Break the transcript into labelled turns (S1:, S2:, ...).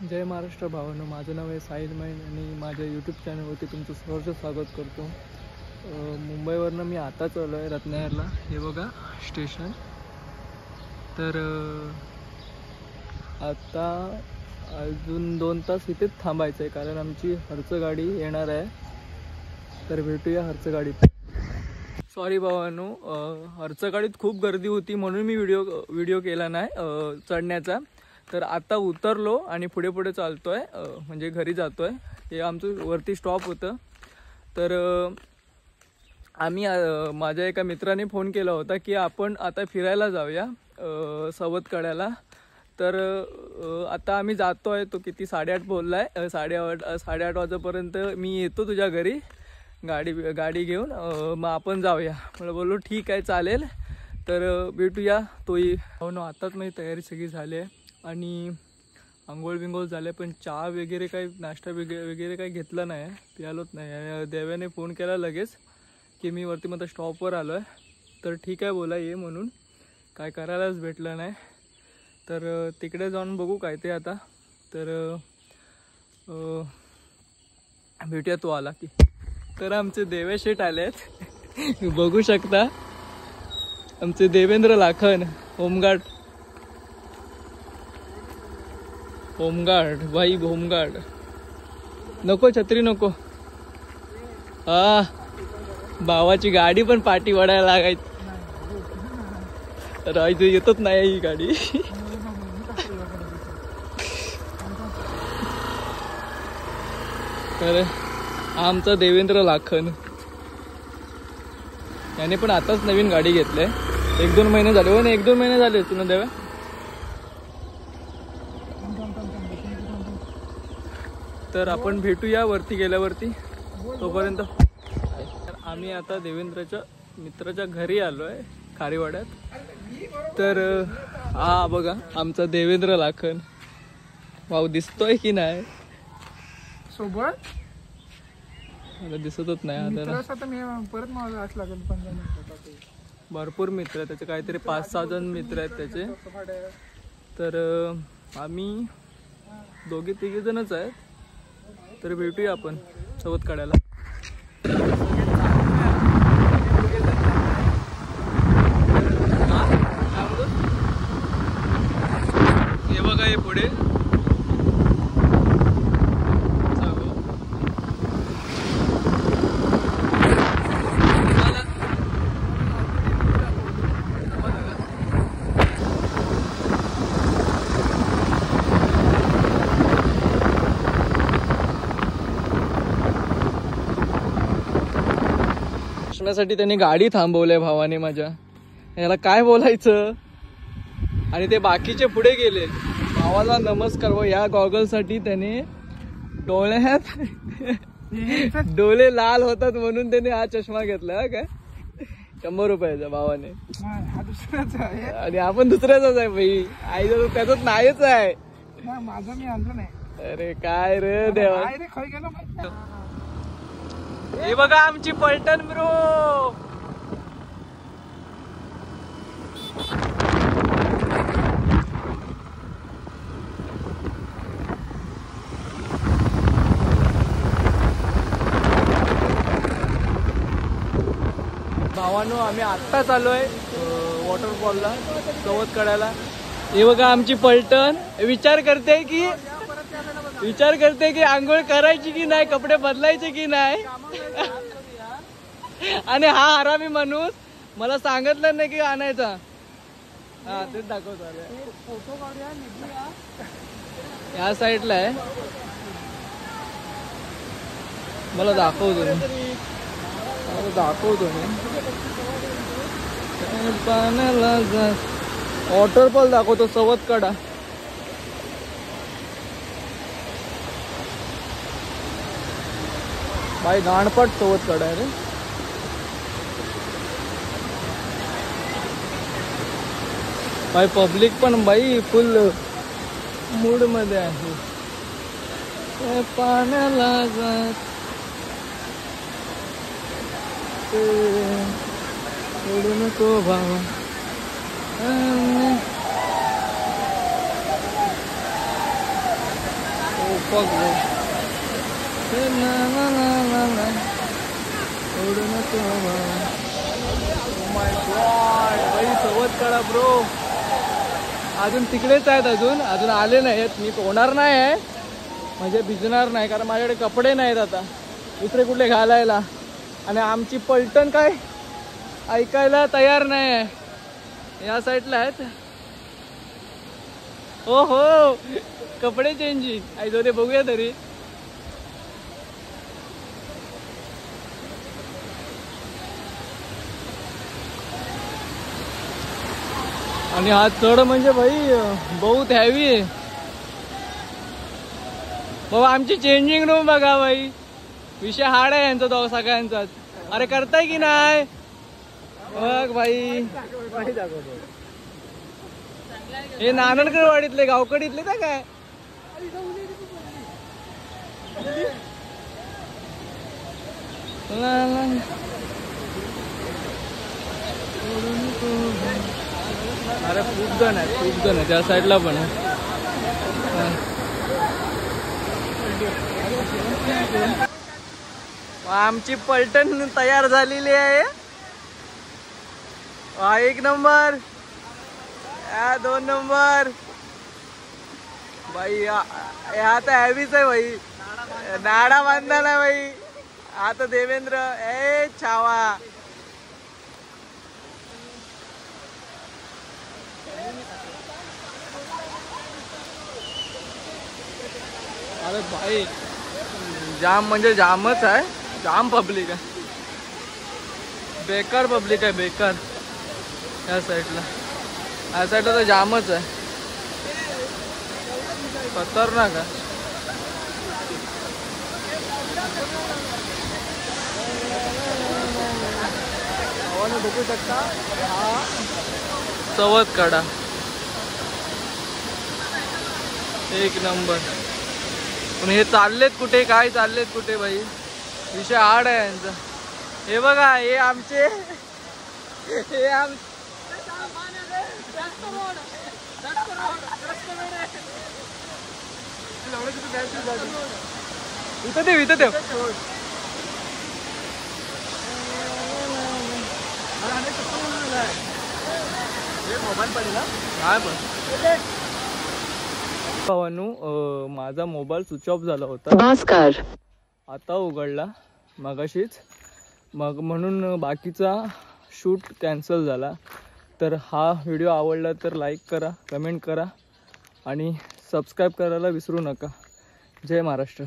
S1: जय महाराष्ट्र भावांनो, माझं नाव आहे साहिल मैन आणि माझ्या यूट्यूब चॅनलवरती तुमचं सहर्ष स्वागत करतो. मुंबईवरनं मी आताच आलो आहे रत्नागिरीला. हे बघा स्टेशन. तर आता अजून 2 तास इथेच थांबायचं आहे कारण आमची हर्च गाडी येणार आहे. तर भेटूया हर्च गाडीत. सॉरी भावांनो, हर्च गाडीत खूप गर्दी होती म्हणून मी व्हिडिओ केला नाही चढण्याचा. तर आता उतरलो आणि पुढे पुढे चालतोय, म्हणजे घरी जातोय. हे आमचं वरती स्टॉप होतं. तर आम्ही माझ्या एका मित्राने फोन केला होता की आपण आता फिरायला जाऊया सवतकड्याला. तर आता आम्ही जातोय. तो किती 8:30 बोललाय. 8:30 वाजेपर्यंत मी येतो तुझ्या घरी गाडी घेऊन. मग आपण जाऊया. मला बोललो ठीक आहे चालेल. तर भेटूया. तोही हो ना. आताच माझी तयारी सगळी झाली आहे आणि आंघोळ बिंघोळ झाले, पण चहा वगैरे काही नाश्ता वगैरे काही घेतला नाही, प्यालोच नाही. देव्याने फोन केला लगेच की मी वरती मग स्टॉपवर आलो आहे. तर ठीक आहे बोला ये म्हणून. काय करायलाच भेटलं नाही. तर तिकडे जाऊन बघू काय ते आता. तर भेटूया तो आला की. तर आमचे देवे शेठ आले आहेत बघू शकता. आमचे देवेंद्र लाखन होमगार्ड भाई होमगार्ड. नको छत्री नको. हा भावाची गाडी पण पाठी वडायला लागायची. राहायचं येतच नाही ही गाडी. तर आमचा देवेंद्र लाखन याने पण आताच नवीन गाडी घेतली. 1-2 महिने झाले. हो ना 1-2 महिने झाले तुला देवा. तर आपण भेटूया वरती गेल्यावरती. तोपर्यंत आम्ही आता देवेंद्रच्या मित्राच्या घरी आलो आहे खारीवाड्यात. तर हा बघा आमचा देवेंद्र लाखन. भाऊ दिसतोय की नाही
S2: सोबत?
S1: मला दिसतच नाही. भरपूर मित्र आहेत त्याचे, काहीतरी 5-6 जण मित्र आहेत त्याचे. तर आम्ही 2-3 जणच आहेत. तर भेटूया आपण सवतकड्याला. हे बघा हे पुढे साठी त्यांनी गाडी थांबवलंय भावाने माझ्या. याला काय बोलायचं. आणि ते बाकीचे पुढे गेले. भावाला नमस्कार. व या गॉगल साठी त्याने डोळे लाल होतात म्हणून त्याने हा चष्मा घेतला. काय 100 रुपयाचा भावाने. आणि आपण दुसऱ्याचाच आहे भाई. आई त्याच नाहीच आहे.
S2: माझा मी आणलो नाही.
S1: अरे काय रे देवा. हे बघा आमची पलटण ब्रो. भावानो आम्ही आत्ताच आलोय वॉटरफॉलला सवतकड्याला. हे बघा आमची पलटण विचार करते की आंघोळ करायची की नाही, कपडे बदलायचे की नाही. आणि हा हरामी माणूस मला सांगितलं नाही की आणायचा. हा तेच दाखवतो. या साईडला आहे. मला दाखवतो मी पाण्याला वॉटरफॉल दाखवतो सवतकडा. भाई गाणपट सवतकडा आहे रे. भाई पब्लिक पण बाई फुल मूड मध्ये आहे. पाण्याला जात सोडू नको भावा. फक ब्रो. माय गॉड भाई सवत काढा ब्रो. अजून तिकडेच आहेत, अजून आले नाहीत. मी होणार नाही आहे म्हणजे भिजणार नाही कारण माझ्याकडे कपडे नाहीत आता दुसरे कुठले घालायला. आणि आमची पलटण काय ऐकायला तयार नाही आहे. या साईडला आहेत. हो हो कपडे चेंजिंग आई जोरे बघूया तरी. आणि हा चढ म्हणजे भाई बहुत हॅवी आहे बाबा. आमची चेंजिंग रूम बघा भाई. विषय हार्ड आहे यांचा तो सगळ्यांचाच. अरे करताय की नाही बघ भाई. हे नाननकरवाडीतले गावकडीतले ना काय. अरे खूप जण आहे त्या साईडला पण आहे. आमची पलटण तयार झालेली आहे. एक नंबर 2 नंबर भाई. हा तर हॅवीच आहे भाई. नाडा बांधला भाई. आता देवेंद्र ए छावा. अरे भाई जाम म्हणजे जामच आहे. जाम पब्लिक आहे. बेकार पब्लिक आहे बेकार. या साईडला तर जामच आहे. खतरनाक आहे. बघू शकता हा सवत काढा एक नंबर. पण हे चाललेत कुठे काय चाललेत कुठे भाई. विषय हार्ड आहे यांचा. हे बघा हे आमचे इथं ठेव. भावांनो माझा मोबाईल स्विच ऑफ झाला होता. आता उघडला मगाशीच. मग म्हणून बाकीचा शूट कॅन्सल झाला. तर हा व्हिडिओ आवडला तर लाईक करा, कमेंट करा आणि सबस्क्राईब करायला विसरू नका. जय महाराष्ट्र.